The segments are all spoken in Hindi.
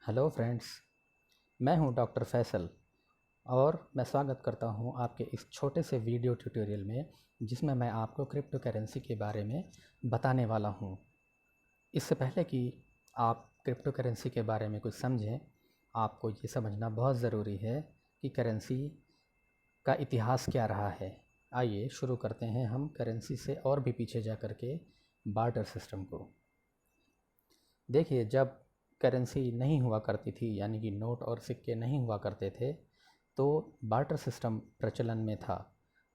हेलो फ्रेंड्स, मैं हूं डॉक्टर फैसल और मैं स्वागत करता हूं आपके इस छोटे से वीडियो ट्यूटोरियल में जिसमें मैं आपको क्रिप्टो करेंसी के बारे में बताने वाला हूं। इससे पहले कि आप क्रिप्टो करेंसी के बारे में कुछ समझें, आपको ये समझना बहुत ज़रूरी है कि करेंसी का इतिहास क्या रहा है। आइए शुरू करते हैं हम करेंसी से और भी पीछे जा कर के बार्टर सिस्टम को। देखिए, जब करेंसी नहीं हुआ करती थी यानी कि नोट और सिक्के नहीं हुआ करते थे तो बार्टर सिस्टम प्रचलन में था।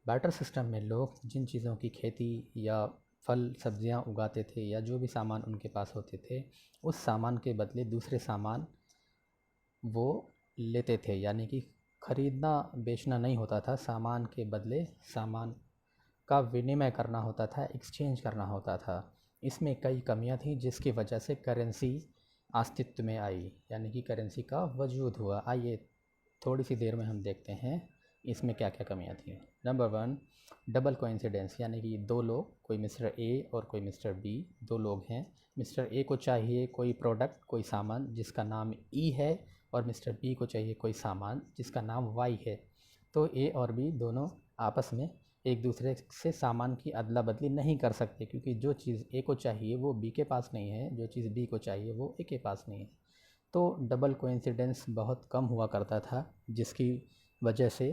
बार्टर सिस्टम में लोग जिन चीज़ों की खेती या फल सब्जियां उगाते थे या जो भी सामान उनके पास होते थे उस सामान के बदले दूसरे सामान वो लेते थे, यानी कि ख़रीदना बेचना नहीं होता था, सामान के बदले सामान का विनिमय करना होता था, एक्सचेंज करना होता था। इसमें कई कमियां थी जिसकी वजह से करेंसी अस्तित्व में आई, यानी कि करेंसी का वजूद हुआ। आइए थोड़ी सी देर में हम देखते हैं इसमें क्या क्या कमियां थी। नंबर 1, डबल कोइंसिडेंस, यानी कि दो लोग, कोई मिस्टर ए और कोई मिस्टर बी, दो लोग हैं। मिस्टर ए को चाहिए कोई प्रोडक्ट, कोई सामान जिसका नाम ई है और मिस्टर बी को चाहिए कोई सामान जिसका नाम वाई है। तो ए और बी दोनों आपस में एक दूसरे से सामान की अदला बदली नहीं कर सकते, क्योंकि जो चीज़ ए को चाहिए वो बी के पास नहीं है, जो चीज़ बी को चाहिए वो ए के पास नहीं है। तो डबल कोइंसिडेंस बहुत कम हुआ करता था, जिसकी वजह से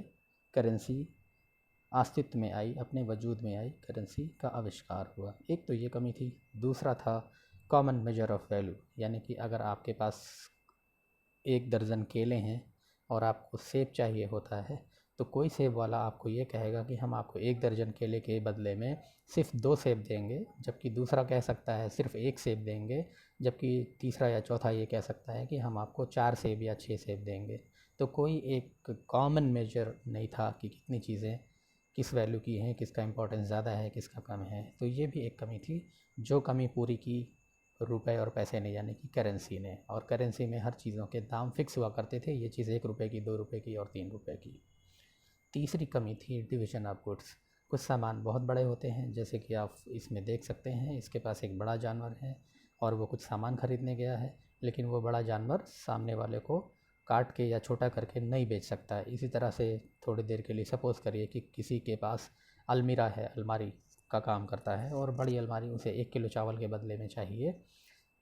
करेंसी अस्तित्व में आई, अपने वजूद में आई, करेंसी का आविष्कार हुआ। एक तो ये कमी थी। दूसरा था कॉमन मेजर ऑफ वैल्यू, यानी कि अगर आपके पास 1 दर्जन केले हैं और आपको सेब चाहिए होता है तो कोई सेब वाला आपको ये कहेगा कि हम आपको 1 दर्जन केले के बदले में सिर्फ 2 सेब देंगे, जबकि दूसरा कह सकता है सिर्फ 1 सेब देंगे, जबकि तीसरा या चौथा ये कह सकता है कि हम आपको 4 सेब या 6 सेब देंगे। तो कोई एक कॉमन मेजर नहीं था कि कितनी चीज़ें किस वैल्यू की हैं, किसका इम्पोर्टेंस ज़्यादा है, किसका कम है। तो ये भी एक कमी थी, जो कमी पूरी की रुपए और पैसे ने, यानी कि करेंसी ने। और करेंसी में हर चीज़ों के दाम फिक्स हुआ करते थे, ये चीज़ 1 रुपये की, 2 रुपये की और 3 रुपये की। तीसरी कमी थी डिवीज़न ऑफ गुड्स। कुछ सामान बहुत बड़े होते हैं, जैसे कि आप इसमें देख सकते हैं, इसके पास एक बड़ा जानवर है और वो कुछ सामान खरीदने गया है, लेकिन वो बड़ा जानवर सामने वाले को काट के या छोटा करके नहीं बेच सकता है। इसी तरह से थोड़ी देर के लिए सपोज़ करिए कि किसी के पास अलमीरा है, अलमारी का काम करता है और बड़ी अलमारी उसे 1 किलो चावल के बदले में चाहिए।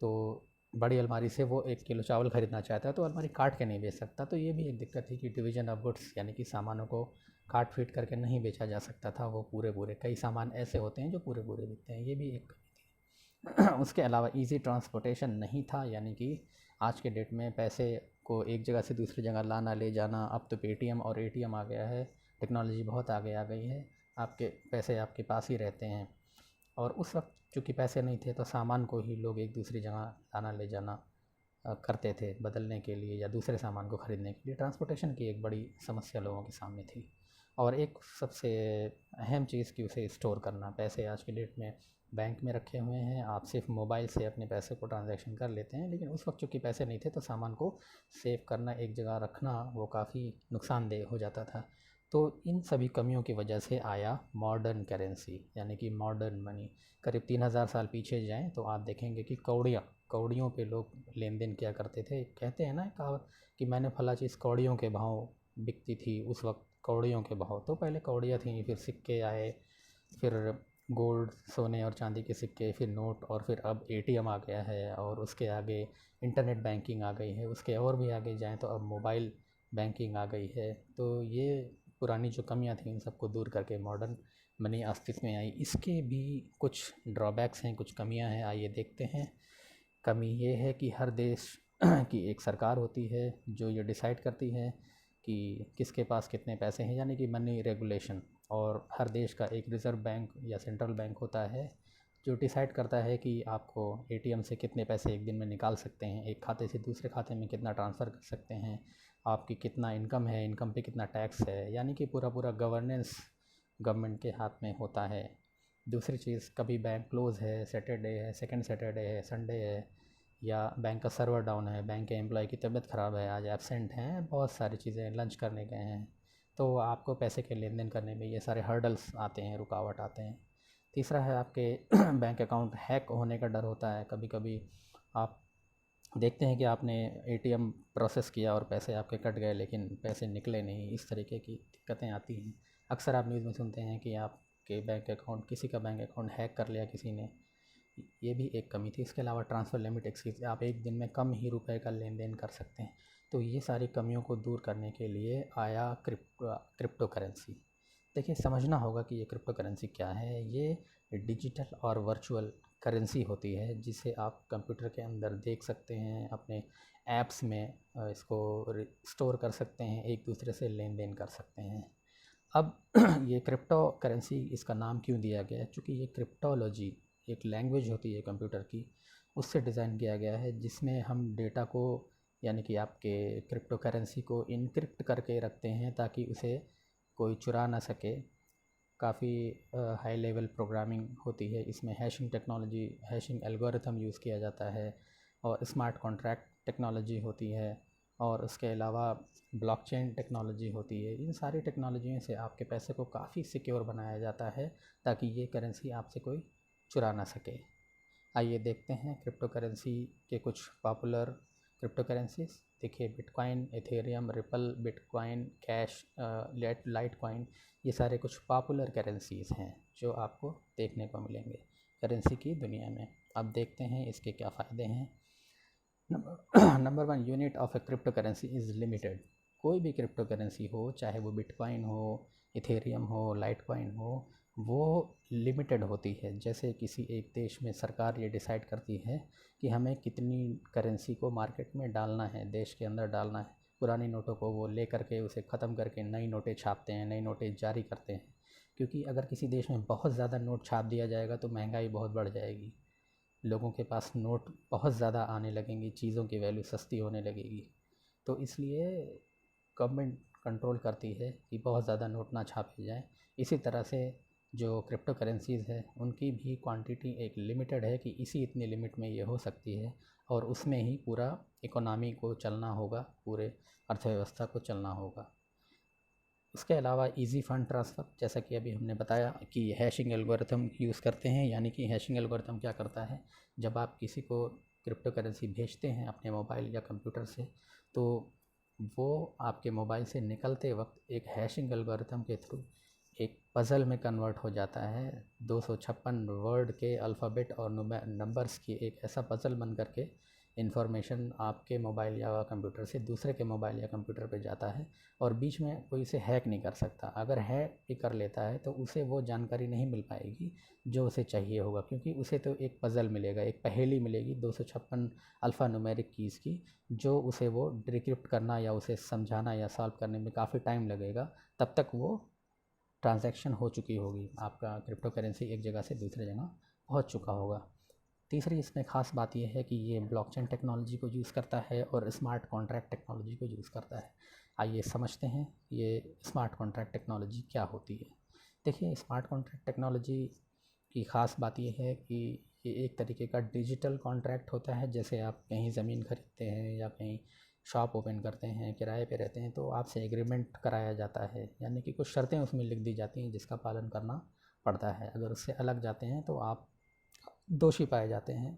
तो बड़ी अलमारी से वो 1 किलो चावल ख़रीदना चाहता है तो अलमारी काट के नहीं बेच सकता। तो ये भी एक दिक्कत थी कि डिवीज़न ऑफ गुड्स, यानी कि सामानों को काट फीट करके नहीं बेचा जा सकता था। वो पूरे पूरे, कई सामान ऐसे होते हैं जो पूरे पूरे बिकते हैं, ये भी एक कमी थी। उसके अलावा इजी ट्रांसपोर्टेशन नहीं था, यानी कि आज के डेट में पैसे को एक जगह से दूसरी जगह लाना ले जाना, अब तो पेटीएम और एटीएम आ गया है, टेक्नोलॉजी बहुत आगे आ गई है, आपके पैसे आपके पास ही रहते हैं। और उस वक्त चूँकि पैसे नहीं थे तो सामान को ही लोग एक दूसरी जगह लाना ले जाना करते थे, बदलने के लिए या दूसरे सामान को ख़रीदने के लिए। ट्रांसपोर्टेशन की एक बड़ी समस्या लोगों के सामने थी। और एक सबसे अहम चीज़ कि उसे स्टोर करना। पैसे आज की डेट में बैंक में रखे हुए हैं, आप सिर्फ मोबाइल से अपने पैसे को ट्रांजैक्शन कर लेते हैं, लेकिन उस वक्त चूँकि पैसे नहीं थे तो सामान को सेव करना, एक जगह रखना, वो काफ़ी नुकसानदेह हो जाता था। तो इन सभी कमियों की वजह से आया मॉडर्न करेंसी, यानी कि मॉडर्न मनी। करीब 3000 साल पीछे जाएं तो आप देखेंगे कि कौड़ियों पे लोग लेन देन किया करते थे। कहते हैं ना कहावत कि मैंने फला चीज़ कौड़ियों के भाव बिकती थी, उस वक्त कौड़ियों के भाव। तो पहले कौड़ियाँ थी, फिर सिक्के आए, फिर गोल्ड, सोने और चांदी के सिक्के, फिर नोट, और फिर अब एटीएम आ गया है, और उसके आगे इंटरनेट बैंकिंग आ गई है। उसके और भी आगे जाएं तो अब मोबाइल बैंकिंग आ गई है। तो ये पुरानी जो कमियां थी उन सबको दूर करके मॉडर्न मनी अस्तित्व में आई। इसके भी कुछ ड्रॉबैक्स हैं, कुछ कमियां हैं, आइए देखते हैं। कमी ये है कि हर देश की एक सरकार होती है जो ये डिसाइड करती है कि किसके पास कितने पैसे हैं, यानी कि मनी रेगुलेशन। और हर देश का एक रिज़र्व बैंक या सेंट्रल बैंक होता है जो डिसाइड करता है कि आपको एटीएम से कितने पैसे एक दिन में निकाल सकते हैं, एक खाते से दूसरे खाते में कितना ट्रांसफ़र कर सकते हैं, आपकी कितना इनकम है, इनकम पे कितना टैक्स है, यानी कि पूरा पूरा गवर्नेंस गवर्नमेंट के हाथ में होता है। दूसरी चीज़, कभी बैंक क्लोज़ है, सैटरडे है, सेकंड सैटरडे है, संडे है, या बैंक का सर्वर डाउन है, बैंक के एम्प्लॉय की तबीयत ख़राब है, आज एब्सेंट हैं, बहुत सारी चीज़ें, लंच करने गए हैं, तो आपको पैसे के लेन देन करने में ये सारे हर्डल्स आते हैं, रुकावट आते हैं। तीसरा है आपके बैंक अकाउंट हैक होने का डर होता है। कभी कभी आप देखते हैं कि आपने एटीएम प्रोसेस किया और पैसे आपके कट गए लेकिन पैसे निकले नहीं, इस तरीके की दिक्कतें आती हैं। अक्सर आप न्यूज़ में सुनते हैं कि आपके बैंक अकाउंट, किसी का बैंक अकाउंट हैक कर लिया किसी ने, ये भी एक कमी थी। इसके अलावा ट्रांसफ़र लिमिट एक्सीड, आप एक दिन में कम ही रुपए का लेन देन कर सकते हैं। तो ये सारी कमियों को दूर करने के लिए आया क्रिप्टो करेंसी। देखिए, समझना होगा कि ये क्रिप्टो करेंसी क्या है। ये डिजिटल और वर्चुअल करेंसी होती है जिसे आप कंप्यूटर के अंदर देख सकते हैं, अपने ऐप्स में इसको स्टोर कर सकते हैं, एक दूसरे से लेन देन कर सकते हैं। अब ये क्रिप्टो करेंसी, इसका नाम क्यों दिया गया है? चूँकि ये क्रिप्टोलॉजी एक लैंग्वेज होती है कंप्यूटर की, उससे डिज़ाइन किया गया है, जिसमें हम डेटा को, यानी कि आपके क्रिप्टो करेंसी को इनक्रिप्ट करके रखते हैं ताकि उसे कोई चुरा ना सके। काफ़ी हाई लेवल प्रोग्रामिंग होती है इसमें, hashing technology, hashing algorithm use किया जाता है, और स्मार्ट कॉन्ट्रैक्ट टेक्नोलॉजी होती है, और उसके अलावा ब्लॉकचेन टेक्नोलॉजी होती है। इन सारी टेक्नोलॉजियों से आपके पैसे को काफ़ी सिक्योर बनाया जाता है ताकि ये करेंसी आपसे कोई चुरा ना सके। आइए देखते हैं क्रिप्टो करेंसी के कुछ पॉपुलर क्रिप्टो करेंसीज। देखिए, bitcoin, Ethereum, ripple, bitcoin cash, light coin, ये सारे कुछ पॉपुलर करेंसीज हैं जो आपको देखने को मिलेंगे करेंसी की दुनिया में। अब देखते हैं इसके क्या फ़ायदे हैं। Number 1, unit of A crypto currency is limited. कोई भी क्रिप्टो करेंसी हो, चाहे वो बिटकॉइन हो, इथेरियम हो, लाइट कॉइन हो, वो लिमिटेड होती है। जैसे किसी एक देश में सरकार ये डिसाइड करती है कि हमें कितनी करेंसी को मार्केट में डालना है, देश के अंदर डालना है। पुरानी नोटों को वो ले करके उसे ख़त्म करके नई नोटें छापते हैं, नई नोटें जारी करते हैं। क्योंकि अगर किसी देश में बहुत ज़्यादा नोट छाप दिया जाएगा तो महंगाई बहुत बढ़ जाएगी, लोगों के पास नोट बहुत ज़्यादा आने लगेंगी, चीज़ों की वैल्यू सस्ती होने लगेगी। तो इसलिए गवर्नमेंट कंट्रोल करती है कि बहुत ज़्यादा नोट ना छापे जाएँ। इसी तरह से जो क्रिप्टो करेंसीज़ है उनकी भी क्वांटिटी एक लिमिटेड है कि इसी इतनी लिमिट में ये हो सकती है, और उसमें ही पूरा इकोनॉमी को चलना होगा, पूरे अर्थव्यवस्था को चलना होगा। इसके अलावा इजी फ़ंड ट्रांसफ़र, जैसा कि अभी हमने बताया कि हैशिंग एल्गोरिथम यूज़ करते हैं। यानी कि हैशिंग एल्गोरिथम क्या करता है, जब आप किसी को क्रिप्टो करेंसी भेजते हैं अपने मोबाइल या कंप्यूटर से, तो वो आपके मोबाइल से निकलते वक्त एक हैशिंग एल्गोरिथम के थ्रू एक पज़ल में कन्वर्ट हो जाता है। 256 वर्ड के अल्फ़ाबेट और नंबर्स की एक ऐसा पज़ल बन करके इन्फॉर्मेशन आपके मोबाइल या कंप्यूटर से दूसरे के मोबाइल या कंप्यूटर पे जाता है, और बीच में कोई इसे हैक नहीं कर सकता। अगर हैक भी कर लेता है तो उसे वो जानकारी नहीं मिल पाएगी जो उसे चाहिए होगा, क्योंकि उसे तो एक पज़ल मिलेगा, एक पहेली मिलेगी 256 अल्फ़ा न्यूमेरिक कीज़ की, जो उसे वो डिक्रिप्ट करना या उसे समझाना या सॉल्व करने में काफ़ी टाइम लगेगा। तब तक वो ट्रांजैक्शन हो चुकी होगी, आपका क्रिप्टो करेंसी एक जगह से दूसरे जगह पहुंच चुका होगा। तीसरी इसमें ख़ास बात यह है कि ये ब्लॉकचेन टेक्नोलॉजी को यूज़ करता है और स्मार्ट कॉन्ट्रैक्ट टेक्नोलॉजी को यूज़ करता है। आइए समझते हैं ये स्मार्ट कॉन्ट्रैक्ट टेक्नोलॉजी क्या होती है। देखिए, स्मार्ट कॉन्ट्रैक्ट टेक्नोलॉजी की ख़ास बात यह है कि ये एक तरीके का डिजिटल कॉन्ट्रैक्ट होता है। जैसे आप कहीं ज़मीन खरीदते हैं या कहीं शॉप ओपन करते हैं, किराए पे रहते हैं, तो आपसे एग्रीमेंट कराया जाता है, यानी कि कुछ शर्तें उसमें लिख दी जाती हैं जिसका पालन करना पड़ता है। अगर उससे अलग जाते हैं तो आप दोषी पाए जाते हैं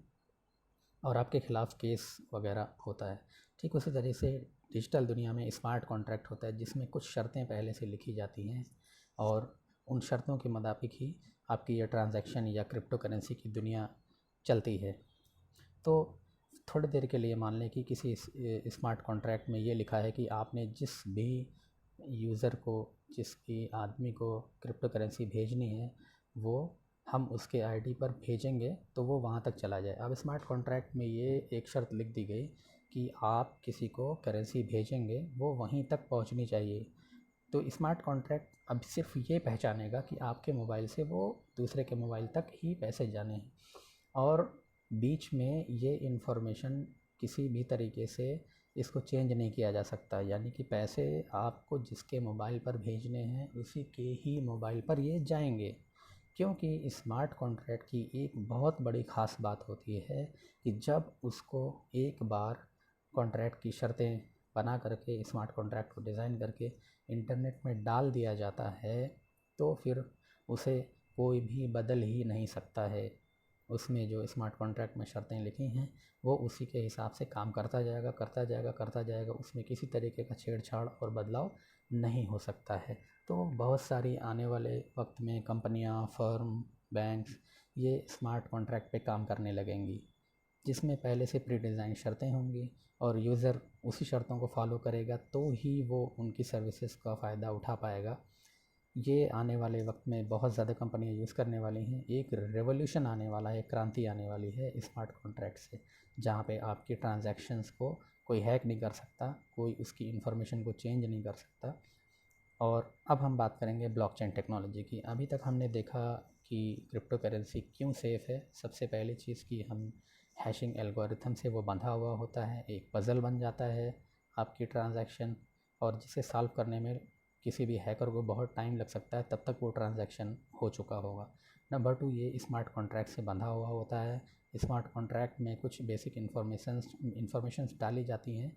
और आपके ख़िलाफ़ केस वगैरह होता है। ठीक उसी तरह से डिजिटल दुनिया में स्मार्ट कॉन्ट्रैक्ट होता है जिसमें कुछ शर्तें पहले से लिखी जाती हैं, और उन शर्तों के मुताबिक ही आपकी ये ट्रांजैक्शन या क्रिप्टो करेंसी की दुनिया चलती है। तो थोड़ी देर के लिए मान लें कि किसी स्मार्ट कॉन्ट्रैक्ट में ये लिखा है कि आपने जिस भी यूज़र को, जिस भी आदमी को क्रिप्टो करेंसी भेजनी है, वो हम उसके आईडी पर भेजेंगे तो वो वहाँ तक चला जाए। अब स्मार्ट कॉन्ट्रैक्ट में ये एक शर्त लिख दी गई कि आप किसी को करेंसी भेजेंगे वो वहीं तक पहुँचनी चाहिए। तो स्मार्ट कॉन्ट्रैक्ट अब सिर्फ ये पहचानेगा कि आपके मोबाइल से वो दूसरे के मोबाइल तक ही पैसे जाने हैं, और बीच में ये इन्फॉर्मेशन किसी भी तरीके से इसको चेंज नहीं किया जा सकता। यानी कि पैसे आपको जिसके मोबाइल पर भेजने हैं उसी के ही मोबाइल पर ये जाएंगे। क्योंकि स्मार्ट कॉन्ट्रैक्ट की एक बहुत बड़ी ख़ास बात होती है कि जब उसको एक बार कॉन्ट्रैक्ट की शर्तें बना करके, स्मार्ट कॉन्ट्रैक्ट को डिज़ाइन करके इंटरनेट में डाल दिया जाता है, तो फिर उसे कोई भी बदल ही नहीं सकता है। उसमें जो स्मार्ट कॉन्ट्रैक्ट में शर्तें लिखी हैं वो उसी के हिसाब से काम करता जाएगा करता जाएगा करता जाएगा। उसमें किसी तरीके का छेड़छाड़ और बदलाव नहीं हो सकता है। तो बहुत सारी आने वाले वक्त में कंपनियां, फर्म, बैंक्स ये स्मार्ट कॉन्ट्रैक्ट पे काम करने लगेंगी, जिसमें पहले से प्री डिज़ाइन शर्तें होंगी और यूज़र उसी शर्तों को फॉलो करेगा तो ही वो उनकी सर्विसेज का फ़ायदा उठा पाएगा। ये आने वाले वक्त में बहुत ज़्यादा कंपनियां यूज़ करने वाली हैं। एक रेवोल्यूशन आने वाला है, क्रांति आने वाली है स्मार्ट कॉन्ट्रैक्ट से, जहाँ पे आपकी ट्रांजैक्शंस को कोई हैक नहीं कर सकता, कोई उसकी इन्फॉर्मेशन को चेंज नहीं कर सकता। और अब हम बात करेंगे ब्लॉकचेन टेक्नोलॉजी की। अभी तक हमने देखा कि क्रिप्टो करेंसी क्यों सेफ़ है। सबसे पहली चीज़ कि हम हैशिंग एल्गोरिथम से वो बंधा हुआ होता है, एक पज़ल बन जाता है आपकी ट्रांजैक्शन, और जिसे सॉल्व करने में किसी भी हैकर को बहुत टाइम लग सकता है, तब तक वो ट्रांजैक्शन हो चुका होगा। नंबर 2, ये स्मार्ट कॉन्ट्रैक्ट से बंधा हुआ होता है। स्मार्ट कॉन्ट्रैक्ट में कुछ बेसिक इन्फॉर्मेशंस डाली जाती हैं।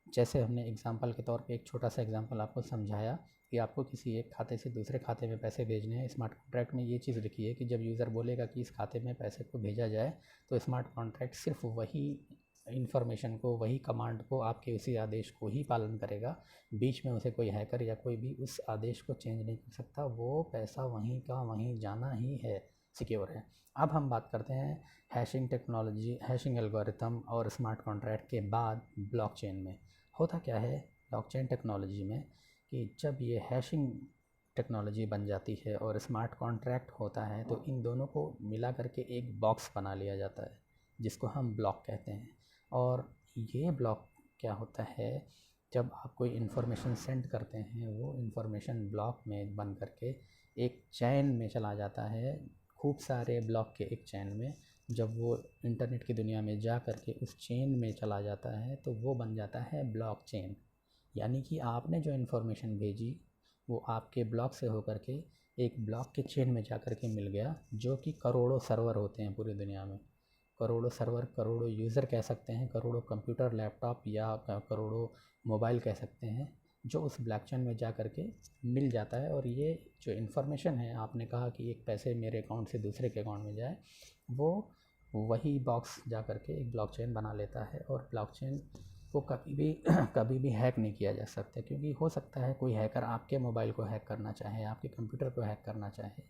जैसे हमने एग्जांपल के तौर पे एक छोटा सा एग्जांपल आपको समझाया कि आपको किसी एक खाते से दूसरे खाते में पैसे भेजने हैं। स्मार्ट कॉन्ट्रैक्ट में ये चीज़ लिखी है कि जब यूज़र बोलेगा कि इस खाते में पैसे को भेजा जाए, तो स्मार्ट कॉन्ट्रैक्ट सिर्फ वही इन्फॉर्मेशन को, वही कमांड को, आपके उसी आदेश को ही पालन करेगा। बीच में उसे कोई हैकर या कोई भी उस आदेश को चेंज नहीं कर सकता। वो पैसा वहीं का वहीं जाना ही है, सिक्योर है। अब हम बात करते हैं हैशिंग टेक्नोलॉजी, हैशिंग एल्गोरिथम और स्मार्ट कॉन्ट्रैक्ट के बाद ब्लॉकचेन में। होता क्या है ब्लॉकचेन टेक्नोलॉजी में कि जब ये हैशिंग टेक्नोलॉजी बन जाती है और स्मार्ट कॉन्ट्रैक्ट होता है, तो इन दोनों को मिला करके एक बॉक्स बना लिया जाता है, जिसको हम ब्लॉक कहते हैं। और ये ब्लॉक क्या होता है, जब आप कोई इन्फॉर्मेशन सेंड करते हैं, वो इन्फॉर्मेशन ब्लॉक में बन करके एक चैन में चला जाता है, खूब सारे ब्लॉक के एक चैन में। जब वो इंटरनेट की दुनिया में जा कर के उस चेन में चला जाता है, तो वो बन जाता है ब्लॉकचेन। यानी कि आपने जो इन्फॉर्मेशन भेजी वो आपके ब्लॉक से होकर के एक ब्लॉक के चेन में जा कर के मिल गया, जो कि करोड़ों सर्वर होते हैं पूरी दुनिया में। करोड़ों सर्वर, करोड़ों यूज़र कह सकते हैं, करोड़ों कंप्यूटर, लैपटॉप या करोड़ों मोबाइल कह सकते हैं, जो उस ब्लॉकचेन में जा कर के मिल जाता है। और ये जो इन्फॉर्मेशन है, आपने कहा कि एक पैसे मेरे अकाउंट से दूसरे के अकाउंट में जाए, वो वही बॉक्स जा कर के एक ब्लॉकचेन बना लेता है। और ब्लॉकचेन को कभी भी कभी भी हैक नहीं किया जा सकता, क्योंकि हो सकता है कोई हैकर आपके मोबाइल को हैक करना चाहे, आपके कंप्यूटर को हैक करना चाहे,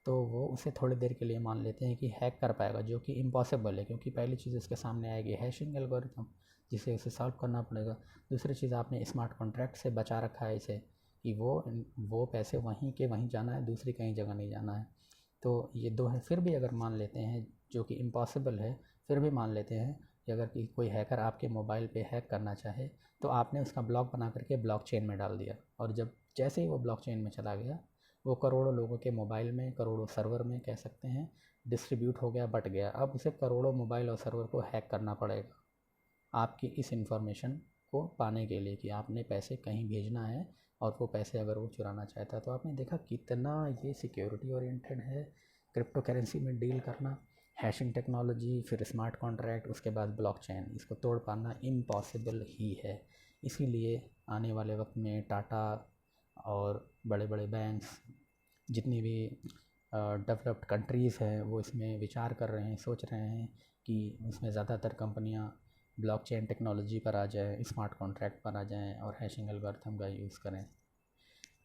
तो वो उसे थोड़ी देर के लिए मान लेते हैं कि हैक कर पाएगा, जो कि इम्पॉसिबल है, क्योंकि पहली चीज़ उसके सामने आएगी हैशिंग एल्गोरिथम, जिसे उसे सॉल्व करना पड़ेगा। दूसरी चीज़, आपने स्मार्ट कॉन्ट्रैक्ट से बचा रखा है इसे कि वो पैसे वहीं के वहीं जाना है, दूसरी कहीं जगह नहीं जाना है। तो ये दो है। फिर भी अगर मान लेते हैं, जो कि इम्पॉसिबल है, फिर भी मान लेते हैं कि अगर कोई हैकर आपके मोबाइल पे हैक करना चाहे, तो आपने उसका ब्लॉक बना करके ब्लॉकचेन में डाल दिया, और जब जैसे ही वो ब्लॉकचेन में चला गया, वो करोड़ों लोगों के मोबाइल में, करोड़ों सर्वर में कह सकते हैं, डिस्ट्रीब्यूट हो गया, बट गया। अब उसे करोड़ों मोबाइल और सर्वर को हैक करना पड़ेगा आपकी इस इंफॉर्मेशन को पाने के लिए कि आपने पैसे कहीं भेजना है, और वो पैसे अगर वो चुराना चाहता है। तो आपने देखा कितना ये सिक्योरिटी ओरिएंटेड है क्रिप्टो करेंसी में डील करना। हैशिंग टेक्नोलॉजी, फिर स्मार्ट कॉन्ट्रैक्ट, उसके बाद ब्लॉकचेन, इसको तोड़ पाना इम्पॉसिबल ही है। इसीलिए आने वाले वक्त में टाटा और बड़े बड़े बैंक्स, जितनी भी डेवलप्ड कंट्रीज़ हैं, वो इसमें विचार कर रहे हैं, सोच रहे हैं कि उसमें ज़्यादातर कंपनियां ब्लॉकचेन टेक्नोलॉजी पर आ जाएं, स्मार्ट कॉन्ट्रैक्ट पर आ जाएं और हैशिंग एल्गोरिथम का यूज़ करें।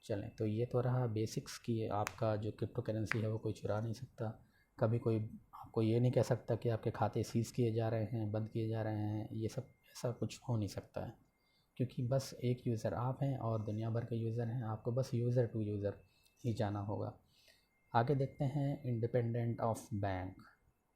चलें, तो ये तो रहा बेसिक्स कि आपका जो क्रिप्टो करेंसी है वो कोई चुरा नहीं सकता। कभी कोई आपको ये नहीं कह सकता कि आपके खाते सीज़ किए जा रहे हैं, बंद किए जा रहे हैं। ये सब ऐसा कुछ हो नहीं सकता है, क्योंकि बस एक यूज़र आप हैं और दुनिया भर के यूज़र हैं। आपको बस यूज़र टू यूज़र ही जाना होगा। आगे देखते हैं इंडिपेंडेंट ऑफ बैंक।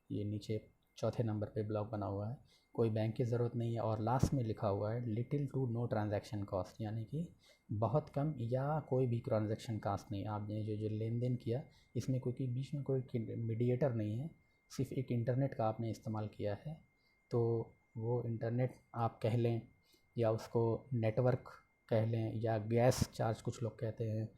ये नीचे चौथे नंबर पे ब्लॉक बना हुआ है, कोई बैंक की ज़रूरत नहीं है। और लास्ट में लिखा हुआ है little to no transaction cost, यानी कि बहुत कम या कोई भी ट्रांजैक्शन कॉस्ट नहीं। आपने जो जो लेन देन किया, इसमें क्योंकि बीच में कोई मीडिएटर नहीं है, सिर्फ एक इंटरनेट का आपने इस्तेमाल किया है, तो वो इंटरनेट आप कह लें, या उसको नेटवर्क कह लें, या गैस चार्ज कुछ लोग कहते हैं,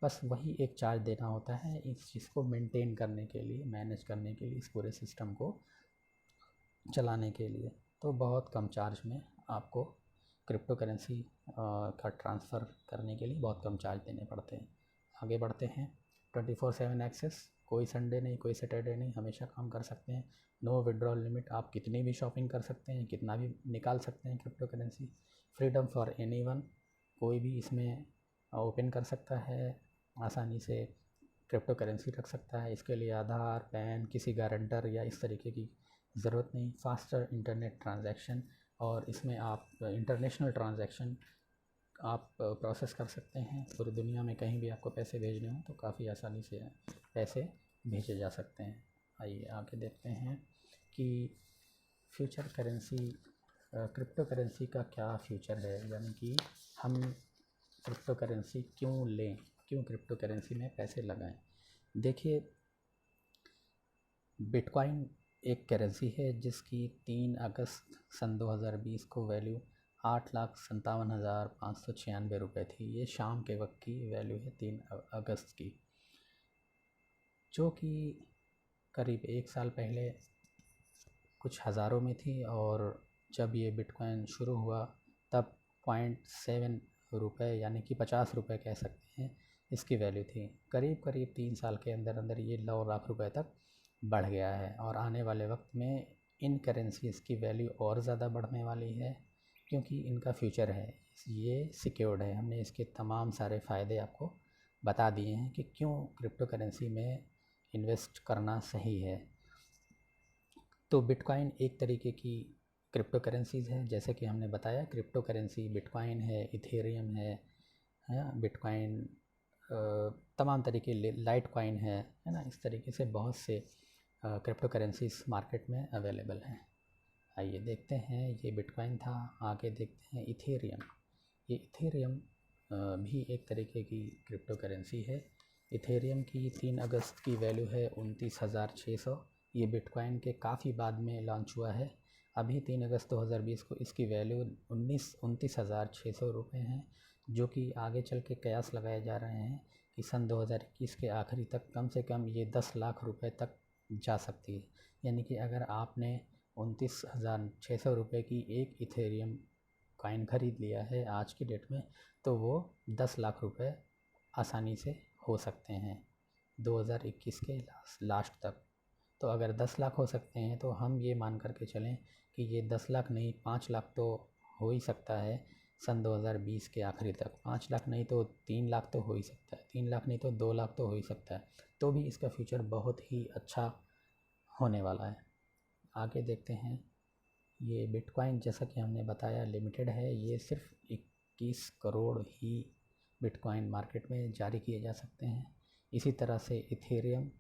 बस वही एक चार्ज देना होता है इस चीज़ को मेंटेन करने के लिए, मैनेज करने के लिए, इस पूरे सिस्टम को चलाने के लिए। तो बहुत कम चार्ज में आपको क्रिप्टो करेंसी का ट्रांसफ़र करने के लिए बहुत कम चार्ज देने पड़ते हैं। आगे बढ़ते हैं 24/7 एक्सेस कोई संडे नहीं, कोई सैटरडे नहीं, हमेशा काम कर सकते हैं। नो विड्रॉल लिमिट, आप कितनी भी शॉपिंग कर सकते हैं, कितना भी निकाल सकते हैं crypto currency. Freedom for anyone, कोई भी इसमें ओपन कर सकता है, आसानी से क्रिप्टो करेंसी रख सकता है। इसके लिए आधार, पैन, किसी गारंटर या इस तरीके की ज़रूरत नहीं। फास्टर इंटरनेट ट्रांजैक्शन, और इसमें आप इंटरनेशनल ट्रांजैक्शन आप प्रोसेस कर सकते हैं। पूरी दुनिया में कहीं भी आपको पैसे भेजने हो तो काफ़ी आसानी से पैसे भेजे जा सकते हैं। आइए आगे देखते हैं कि फ्यूचर करेंसी, क्रिप्टो करेंसी का क्या फ्यूचर है, यानी कि हम क्रिप्टो करेंसी क्यों लें, क्यों क्रिप्टो करेंसी में पैसे लगाएं। देखिए, बिटकॉइन एक करेंसी है जिसकी 3 अगस्त सन 2020 को वैल्यू 8,57,596 रुपये थी। ये शाम के वक्त की वैल्यू है 3 अगस्त की, जो कि करीब 1 साल पहले कुछ हज़ारों में थी। और जब ये बिटकॉइन शुरू हुआ तब 0.7 रुपये यानी कि 50 रुपये कह सकते हैं इसकी वैल्यू थी। करीब करीब 3 साल के अंदर अंदर ये 9 लाख रुपए तक बढ़ गया है, और आने वाले वक्त में इन करेंसीज़ की वैल्यू और ज़्यादा बढ़ने वाली है, क्योंकि इनका फ्यूचर है, ये सिक्योर्ड है। हमने इसके तमाम सारे फ़ायदे आपको बता दिए हैं कि क्यों क्रिप्टो करेंसी में इन्वेस्ट करना सही है। तो बिटकॉइन एक तरीके की क्रिप्टो करेंसीज़ है, जैसे कि हमने बताया। क्रिप्टो करेंसी बिटकॉइन है, इथेरियम है बिटकॉइन, तमाम तरीके, लाइट कॉइन है ना। इस तरीके से बहुत से क्रिप्टो करेंसीज मार्केट में अवेलेबल हैं। आइए देखते हैं, ये बिटकॉइन था। आगे देखते हैं इथेरियम। ये इथेरियम भी एक तरीके की क्रिप्टो करेंसी है। इथेरियम की 3 अगस्त की वैल्यू है 29,600। ये बिटकॉइन के काफ़ी बाद में लॉन्च हुआ है। अभी 3 अगस्त 2020 को इसकी वैल्यू 29,600 रुपये हैं, जो कि आगे चल के कयास लगाए जा रहे हैं कि सन 2021 के आखिरी तक कम से कम ये 10 लाख रुपए तक जा सकती है। यानी कि अगर आपने 29,600 रुपये की एक इथेरियम कॉइन ख़रीद लिया है आज की डेट में, तो वो 10 लाख रुपए आसानी से हो सकते हैं 2021 के लास्ट तक। तो अगर 10 लाख हो सकते हैं तो हम ये मान करके चलें कि ये 10 लाख नहीं, 5 लाख तो हो ही सकता है सन 2020 के आखिरी तक। 5 लाख नहीं तो 3 लाख तो हो ही सकता है, 3 लाख नहीं तो 2 लाख तो हो ही सकता है। तो भी इसका फ्यूचर बहुत ही अच्छा होने वाला है। आगे देखते हैं, ये बिटकॉइन जैसा कि हमने बताया लिमिटेड है। ये सिर्फ 21 करोड़ ही बिटकॉइन मार्केट में जारी किए जा सकते हैं। इसी तरह से इथेरियम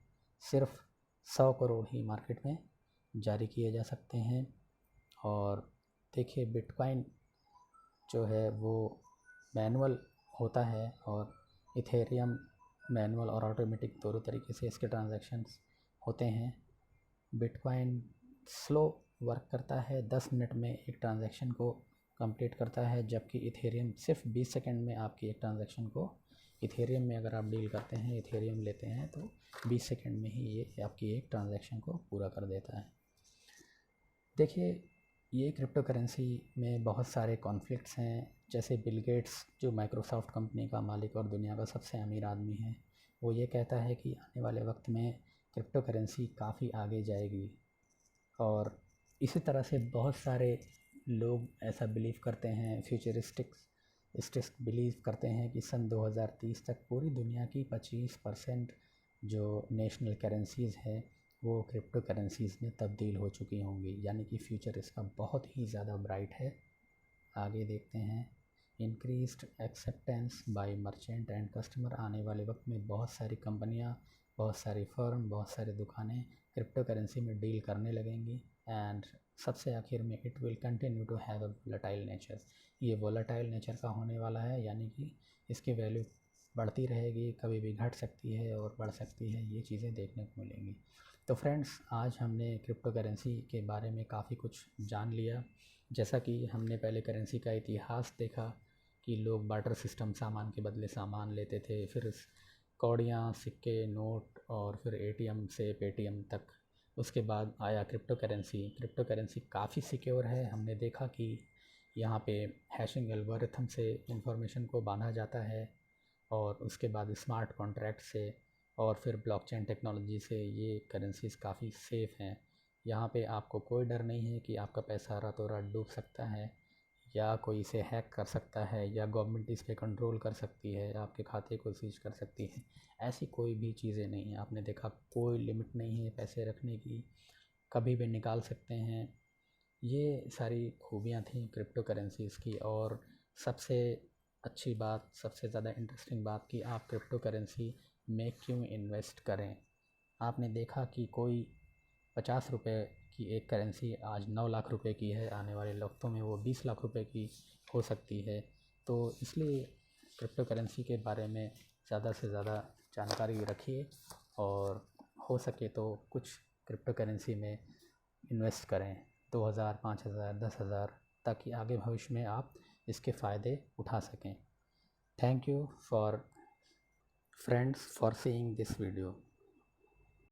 सिर्फ 100 करोड़ ही मार्केट में जारी किए जा सकते हैं। और देखिए, बिटकॉइन जो है वो मैनुअल होता है, और इथेरियम मैनुअल और ऑटोमेटिक दोनों तरीके से इसके ट्रांजैक्शंस होते हैं। बिटकॉइन स्लो वर्क करता है, 10 मिनट में एक ट्रांजैक्शन को कंप्लीट करता है, जबकि इथेरियम सिर्फ 20 सेकंड में आपकी एक ट्रांजैक्शन को, इथेरियम में अगर आप डील करते हैं, इथेरियम लेते हैं, तो 20 सेकंड में ही ये आपकी एक ट्रांजैक्शन को पूरा कर देता है। देखिए, ये क्रिप्टो करेंसी में बहुत सारे कॉन्फ्लिक्ट्स हैं। जैसे बिल गेट्स, जो माइक्रोसॉफ्ट कंपनी का मालिक और दुनिया का सबसे अमीर आदमी है, वो ये कहता है कि आने वाले वक्त में क्रिप्टो करेंसी काफ़ी आगे जाएगी। और इसी तरह से बहुत सारे लोग ऐसा बिलीव करते हैं, फ्यूचरिस्टिक्स बिलीव करते हैं कि सन 2030 तक पूरी दुनिया की 25% जो नेशनल करेंसीज़ है वो क्रिप्टो करेंसीज़ में तब्दील हो चुकी होंगी। यानी कि फ्यूचर इसका बहुत ही ज़्यादा ब्राइट है। आगे देखते हैं, increased acceptance bye merchant and customer. आने वाले वक्त में बहुत सारी कंपनियां, बहुत सारी फर्म, बहुत सारी दुकानें क्रिप्टो करेंसी में डील करने लगेंगी। एंड सबसे आखिर में, it will continue to have a volatile nature. ये वोलेटाइल नेचर का होने वाला है, यानी कि इसकी वैल्यू बढ़ती रहेगी, कभी भी घट सकती है और बढ़ सकती है, ये चीज़ें देखने को मिलेंगी। तो फ्रेंड्स, आज हमने क्रिप्टो करेंसी के बारे में काफ़ी कुछ जान लिया। जैसा कि हमने पहले करेंसी का इतिहास देखा कि लोग बार्टर सिस्टम, सामान के बदले सामान लेते थे, फिर कौड़ियाँ, सिक्के, नोट, और फिर एटीएम से पेटीएम तक। उसके बाद आया क्रिप्टो करेंसी। क्रिप्टो करेंसी काफ़ी सिक्योर है। हमने देखा कि यहाँ पे हैशिंग एल्गोरिथम से इंफॉर्मेशन को बांधा जाता है, और उसके बाद स्मार्ट कॉन्ट्रैक्ट से और फिर ब्लॉकचेन टेक्नोलॉजी से ये करेंसीज़ काफ़ी सेफ़ हैं। यहाँ पे आपको कोई डर नहीं है कि आपका पैसा रातों रात डूब सकता है या कोई इसे हैक कर सकता है या गवर्नमेंट इस पे कंट्रोल कर सकती है, आपके खाते को सीज कर सकती है। ऐसी कोई भी चीज़ें नहीं हैं। आपने देखा कोई लिमिट नहीं है पैसे रखने की, कभी भी निकाल सकते हैं। ये सारी खूबियाँ थी क्रिप्टो करेंसीज़ की। और सबसे अच्छी बात, सबसे ज़्यादा इंटरेस्टिंग बात कि आप क्रिप्टो करेंसी में क्यों इन्वेस्ट करें। आपने देखा कि कोई 50 रुपये की एक करेंसी आज 9 लाख रुपए की है, आने वाले वक्तों में वो 20 लाख रुपए की हो सकती है। तो इसलिए क्रिप्टो करेंसी के बारे में ज़्यादा से ज़्यादा जानकारी रखिए और हो सके तो कुछ क्रिप्टो करेंसी में इन्वेस्ट करें, 2000, 5000, 10,000, ताकि आगे भविष्य में आप इसके फ़ायदे उठा सकें। Thank you for friends for seeing this video.